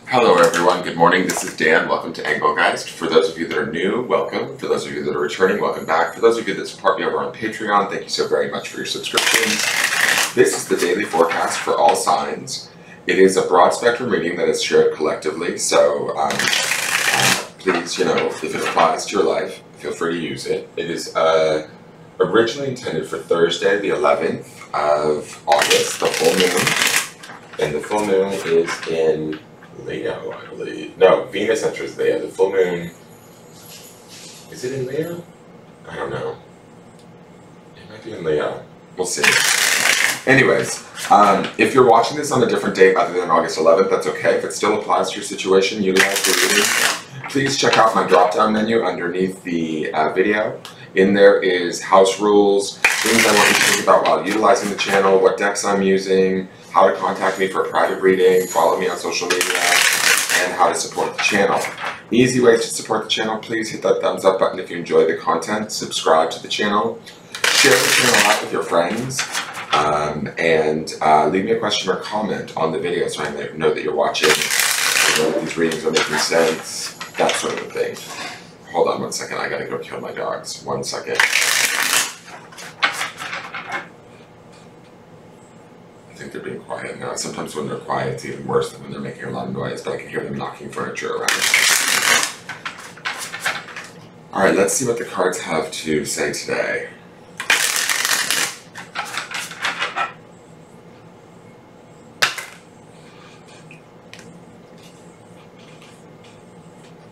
Hello everyone, good morning, this is Dan, welcome to Engelgeist. For those of you that are new, welcome. For those of you that are returning, welcome back. For those of you that support me over on Patreon, thank you so very much for your subscriptions. This is the daily forecast for all signs. It is a broad spectrum reading that is shared collectively, so please, if it applies to your life, feel free to use it. It is originally intended for Thursday, the 11th of August, the full moon, and the full moon is in Leo, I believe. No, Venus enters Leo. The full moon, is it in Leo? I don't know. It might be in Leo. We'll see. Anyways, if you're watching this on a different date other than August 11th, that's okay. If it still applies to your situation, utilize the reading. Please check out my drop-down menu underneath the video. In there is house rules, things I want you to think about while utilizing the channel, what decks I'm using, how to contact me for a private reading, follow me on social media, and how to support the channel. Easy ways to support the channel, please hit that thumbs up button if you enjoy the content, subscribe to the channel, share the channel out with your friends, and leave me a question or comment on the video so I know that you're watching, that these readings are making sense, that sort of thing. Hold on one second, I gotta go kill my dogs. 1 second. I think they're being quiet now. Sometimes when they're quiet, it's even worse than when they're making a lot of noise, but I can hear them knocking furniture around. Alright, let's see what the cards have to say today.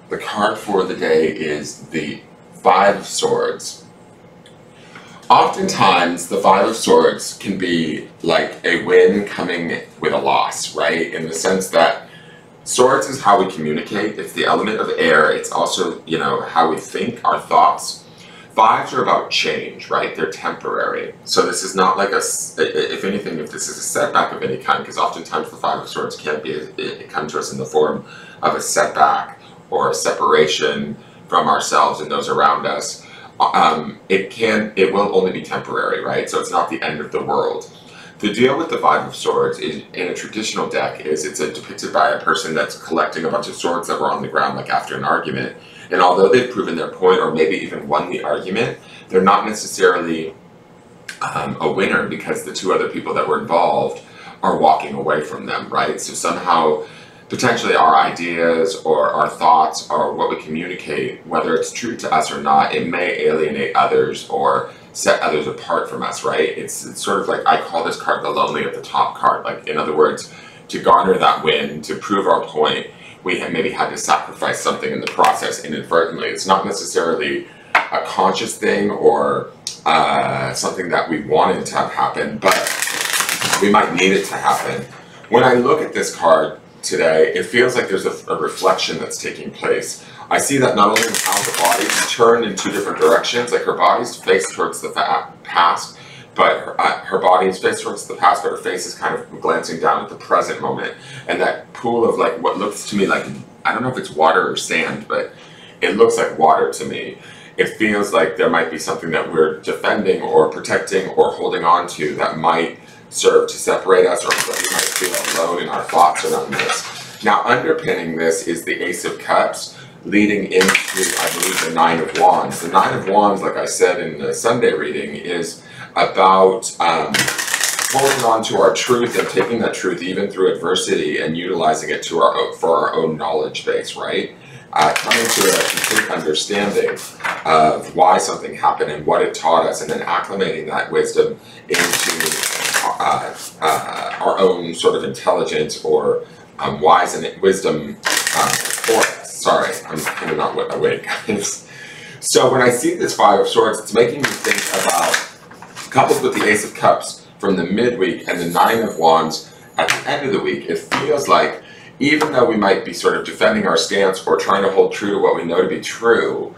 The card for the day is the Five of Swords. Oftentimes, the Five of Swords can be like a win coming with a loss, right? In the sense that swords is how we communicate. It's the element of air. It's also, how we think, our thoughts. Fives are about change, right? They're temporary. So this is not like if anything, if this is a setback of any kind, because oftentimes the Five of Swords can be, it comes to us in the form of a setback or a separation from ourselves and those around us. It will only be temporary, right? So it's not the end of the world. The deal with the Five of Swords is, in a traditional deck, is it's depicted by a person that's collecting a bunch of swords that were on the ground, like after an argument. And although they've proven their point, or maybe even won the argument, they're not necessarily a winner because the two other people that were involved are walking away from them, right? So somehow, potentially our ideas or our thoughts or what we communicate, whether it's true to us or not, it may alienate others or set others apart from us, right? It's sort of like, I call this card the lonely at the top card. Like, in other words, to garner that win, to prove our point, we have maybe had to sacrifice something in the process inadvertently. It's not necessarily a conscious thing or something that we wanted to have happen, but we might need it to happen. When I look at this card today, it feels like there's a reflection that's taking place. I see that not only in how the body's turned in two different directions, like her body's faced towards the past, but her body is faced towards the past, but her face is kind of glancing down at the present moment. And that pool of like what looks to me like, I don't know if it's water or sand, but it looks like water to me. It feels like there might be something that we're defending or protecting or holding on to that might serve to separate us, or that we might feel alone in our thoughts around this. Now, underpinning this is the Ace of Cups, leading into, I believe, the Nine of Wands. The Nine of Wands, like I said in the Sunday reading, is about holding on to our truth and taking that truth even through adversity and utilizing it for our own knowledge base, right? Coming to a complete understanding of why something happened and what it taught us, and then acclimating that wisdom into our own sort of intelligence or wise and wisdom for us. Sorry, I'm kind of not awake, guys. So when I see this Five of Swords, it's making me think about, coupled with the Ace of Cups from the midweek and the Nine of Wands at the end of the week, it feels like even though we might be sort of defending our stance or trying to hold true to what we know to be true,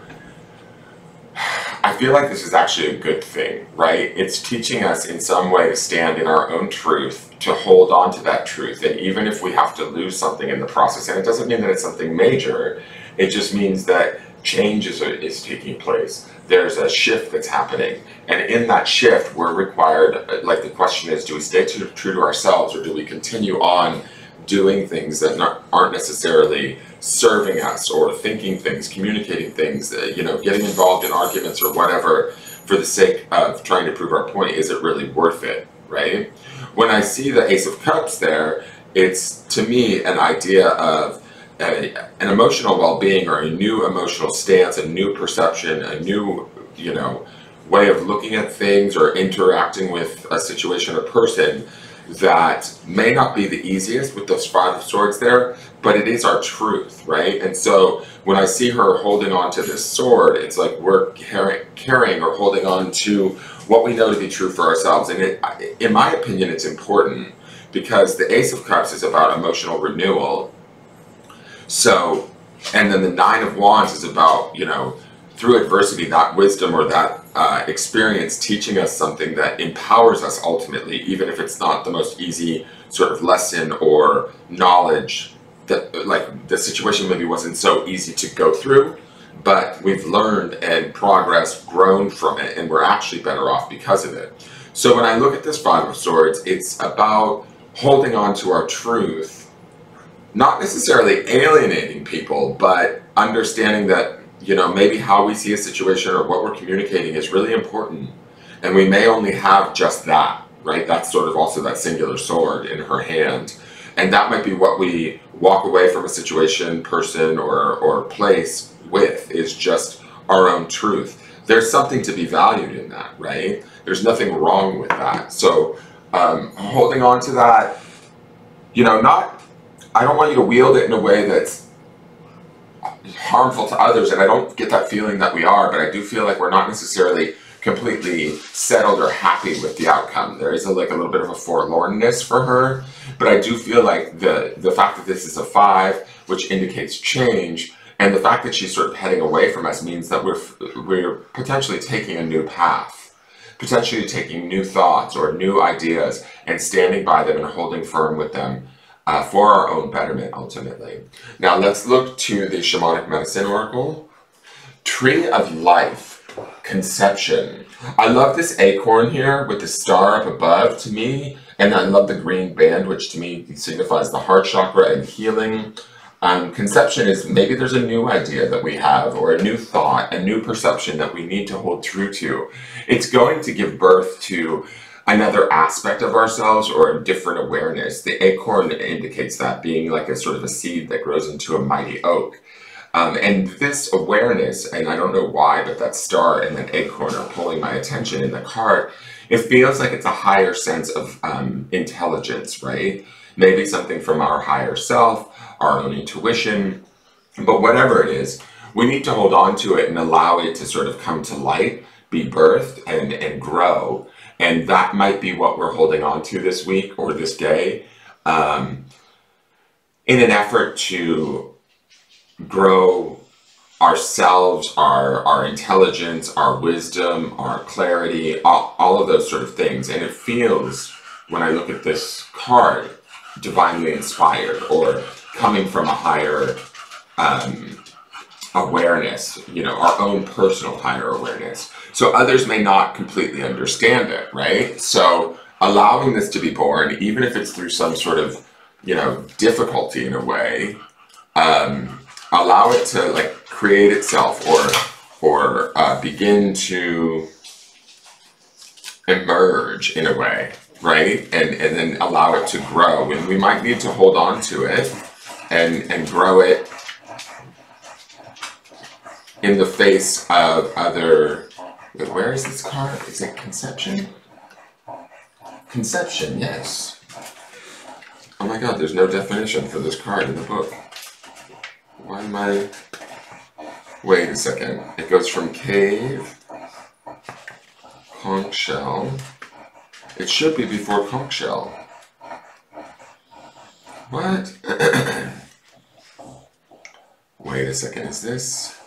I feel like this is actually a good thing, right? It's teaching us in some way to stand in our own truth, to hold on to that truth. And even if we have to lose something in the process, and it doesn't mean that it's something major, it just means that change is taking place. There's a shift that's happening. And in that shift, we're required, like the question is, do we stay true to ourselves, or do we continue on doing things that aren't necessarily serving us, or thinking things, communicating things, you know, getting involved in arguments or whatever for the sake of trying to prove our point. Is it really worth it, right? When I see the Ace of Cups there, it's, to me, an idea of an emotional well-being, or a new emotional stance, a new perception, a new, you know, way of looking at things or interacting with a situation or person that may not be the easiest with those 5 of Swords there, but it is our truth, right? And so when I see her holding on to this sword, it's like we're carrying or holding on to what we know to be true for ourselves. And in my opinion, it's important, because the Ace of Cups is about emotional renewal. So, and then the 9 of Wands is about, you know, through adversity, that wisdom or that experience teaching us something that empowers us ultimately, even if it's not the most easy sort of lesson or knowledge, that like the situation maybe wasn't so easy to go through, but we've learned and progressed, grown from it, and we're actually better off because of it. So when I look at this 5 of Swords, it's about holding on to our truth, not necessarily alienating people, but understanding that, you know, maybe how we see a situation or what we're communicating is really important. And we may only have just that, right? That's sort of also that singular sword in her hand. And that might be what we walk away from a situation, person, or place with, is just our own truth. There's something to be valued in that, right? There's nothing wrong with that. So holding on to that, you know, I don't want you to wield it in a way that's harmful to others, and I don't get that feeling that we are, but I do feel like we're not necessarily completely settled or happy with the outcome. There is like a little bit of a forlornness for her, but I do feel like the fact that this is a 5, which indicates change, and the fact that she's sort of heading away from us means that we're potentially taking a new path, potentially taking new thoughts or new ideas and standing by them and holding firm with them. For our own betterment, ultimately. Now let's look to the Shamanic Medicine Oracle. Tree of Life, Conception. I love this acorn here with the star up above to me, and I love the green band, which to me signifies the heart chakra and healing. Conception is maybe there's a new idea that we have, or a new thought, a new perception that we need to hold true to. It's going to give birth to another aspect of ourselves, or a different awareness. The acorn indicates that, being like a sort of a seed that grows into a mighty oak. And this awareness, and I don't know why, but that star and that acorn are pulling my attention in the card. It feels like it's a higher sense of intelligence, right? Maybe something from our higher self, our own intuition, but whatever it is, we need to hold on to it and allow it to sort of come to light, be birthed, and grow. And that might be what we're holding on to this week or this day, in an effort to grow ourselves, our intelligence, our wisdom, our clarity, all of those sort of things. And it feels, when I look at this card, divinely inspired, or coming from a higher awareness, you know, our own personal higher awareness. So others may not completely understand it, right? So allowing this to be born, even if it's through some sort of, you know, difficulty in a way, allow it to like create itself, or begin to emerge in a way, right? And then allow it to grow. And we might need to hold on to it and grow it in the face of other... Wait, where is this card? Is it Conception? Conception, yes. Oh my god, there's no definition for this card in the book. Why am I... Wait a second. It goes from cave, conch shell. It should be before conch shell. What? Wait a second, is this...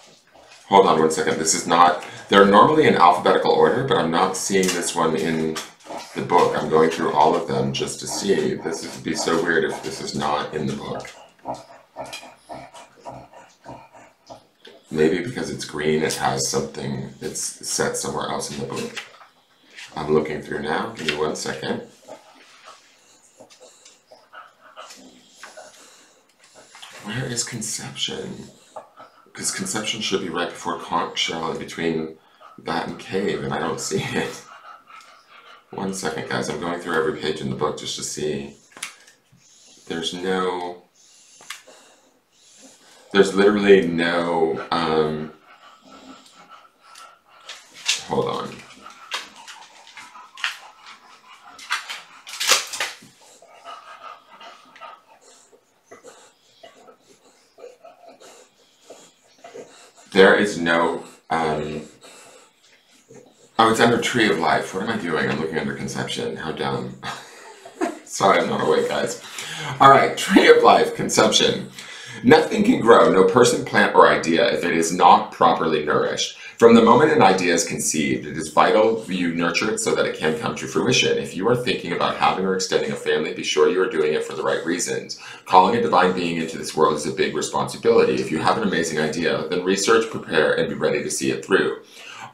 Hold on one second, this is not... They're normally in alphabetical order, but I'm not seeing this one in the book. I'm going through all of them just to see. This would be so weird if this is not in the book. Maybe because it's green, it has something that's set somewhere else in the book. I'm looking through now. Give me 1 second. Where is conception? Because conception should be right before conch shell, in between that and cave, and I don't see it. One second, guys. I'm going through every page in the book just to see. There's literally no, hold on. There is no, oh, it's under Tree of Life. What am I doing? I'm looking under Conception. How dumb. Sorry, I'm not awake, guys. All right, Tree of Life, Conception. Nothing can grow, no person, plant, or idea, if it is not properly nourished. From the moment an idea is conceived, it is vital you nurture it so that it can come to fruition. If you are thinking about having or extending a family, be sure you are doing it for the right reasons. Calling a divine being into this world is a big responsibility. If you have an amazing idea, then research, prepare, and be ready to see it through.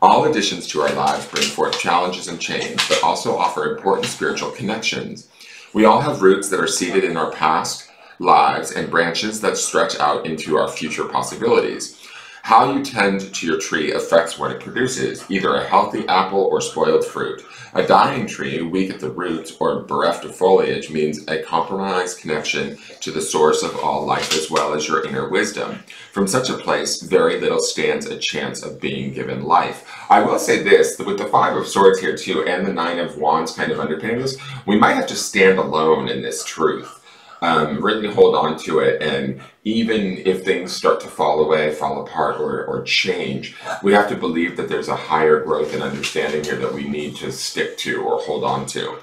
All additions to our lives bring forth challenges and change, but also offer important spiritual connections. We all have roots that are seated in our past lives and branches that stretch out into our future possibilities. How you tend to your tree affects what it produces, either a healthy apple or spoiled fruit. A dying tree, weak at the roots or bereft of foliage, means a compromised connection to the source of all life as well as your inner wisdom. From such a place, very little stands a chance of being given life. I will say this, with the Five of Swords here too, and the Nine of Wands kind of underpinning this, we might have to stand alone in this truth. Really hold on to it, and even if things start to fall away, fall apart, or change, we have to believe that there's a higher growth and understanding here that we need to stick to or hold on to.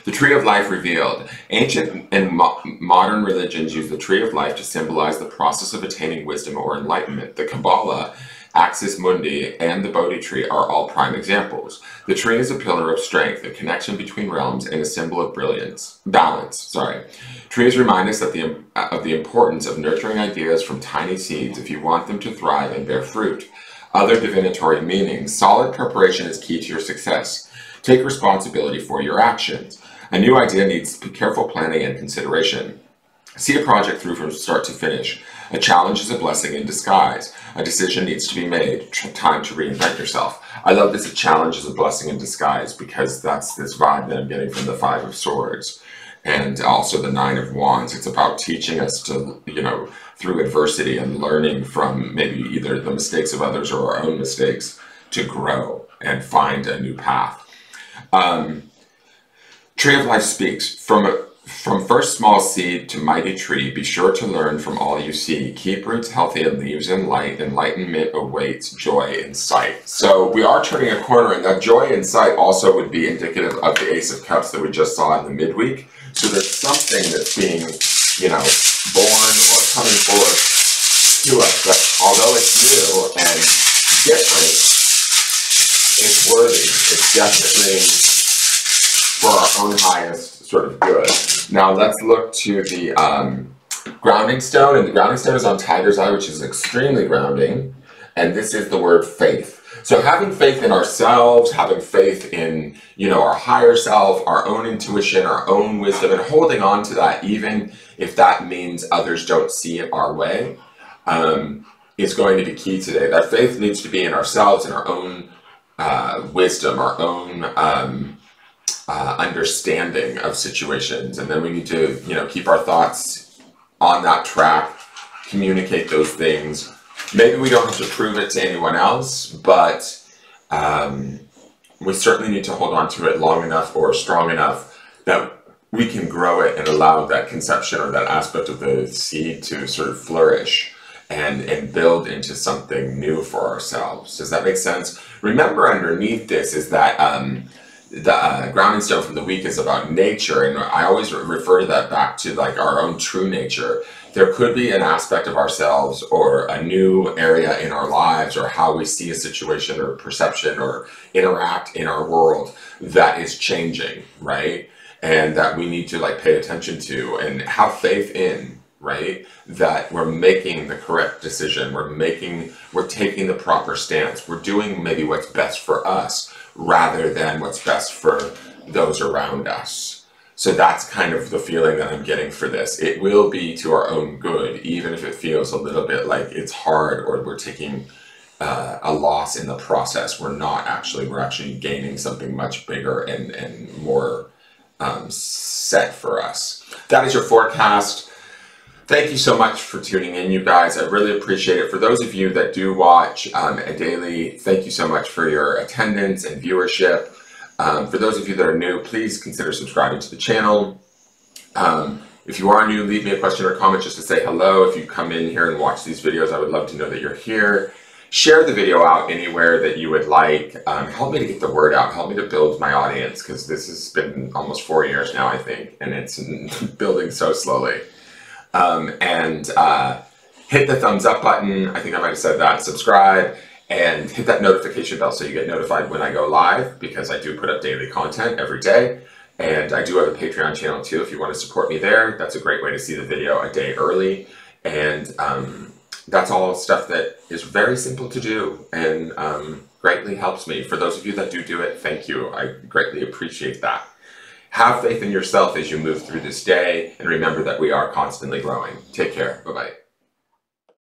The Tree of Life revealed. Ancient and modern religions use the Tree of Life to symbolize the process of attaining wisdom or enlightenment. The Kabbalah, Axis Mundi, and the Bodhi tree are all prime examples. The tree is a pillar of strength, a connection between realms, and a symbol of balance. Trees remind us that of the importance of nurturing ideas from tiny seeds if you want them to thrive and bear fruit. Other divinatory meanings. Solid preparation is key to your success. Take responsibility for your actions. A new idea needs careful planning and consideration. See a project through from start to finish. A challenge is a blessing in disguise. A decision needs to be made. Time to reinvent yourself. I love this. A challenge is a blessing in disguise, because that's this vibe that I'm getting from the Five of Swords and also the Nine of Wands. It's about teaching us to, through adversity and learning from maybe either the mistakes of others or our own mistakes, to grow and find a new path. Tree of Life speaks from first small seed to mighty tree, be sure to learn from all you see. Keep roots healthy and leaves in light. Enlightenment awaits, joy in sight. So we are turning a corner, and that joy in sight also would be indicative of the Ace of Cups that we just saw in the midweek. So there's something that's being, born or coming forth to us that, although it's new and different, it's worthy. It's definitely for our own highest sort of good. Now let's look to the grounding stone, and the grounding stone is on Tiger's Eye, which is extremely grounding, and this is the word faith. So having faith in ourselves, having faith in, our higher self, our own intuition, our own wisdom, and holding on to that, even if that means others don't see it our way, is going to be key today. That faith needs to be in ourselves, in our own wisdom, our own understanding of situations, and then we need to keep our thoughts on that track, communicate those things. Maybe we don't have to prove it to anyone else, but we certainly need to hold on to it long enough or strong enough that we can grow it and allow that conception or that aspect of the seed to sort of flourish and build into something new for ourselves. Does that make sense? Remember, underneath this is that the grounding stone from the week is about nature, and I always refer to that back to like our own true nature. There could be an aspect of ourselves or a new area in our lives or how we see a situation or perception or interact in our world that is changing, right? And that we need to pay attention to and have faith in, right? That we're making the correct decision. We're taking the proper stance. We're doing maybe what's best for us rather than what's best for those around us. So that's kind of the feeling that I'm getting for this. It will be to our own good, even if it feels a little bit like it's hard or we're taking a loss in the process. We're actually gaining something much bigger and more set for us. That is your forecast. Thank you so much for tuning in, you guys. I really appreciate it. For those of you that do watch daily, thank you so much for your attendance and viewership. For those of you that are new, please consider subscribing to the channel. If you are new, leave me a question or comment just to say hello. If you come in here and watch these videos, I would love to know that you're here. Share the video out anywhere that you would like. Help me to get the word out. Help me to build my audience, because this has been almost 4 years now, I think, and it's building so slowly. Hit the thumbs up button. I think I might have said that. Subscribe and hit that notification bell so you get notified when I go live, because I do put up daily content every day. And I do have a Patreon channel too if you want to support me there. That's a great way to see the video a day early. And that's all stuff that is very simple to do and greatly helps me. For those of you that do it, thank you. I greatly appreciate that. Have faith in yourself as you move through this day, and remember that we are constantly growing. Take care. Bye-bye.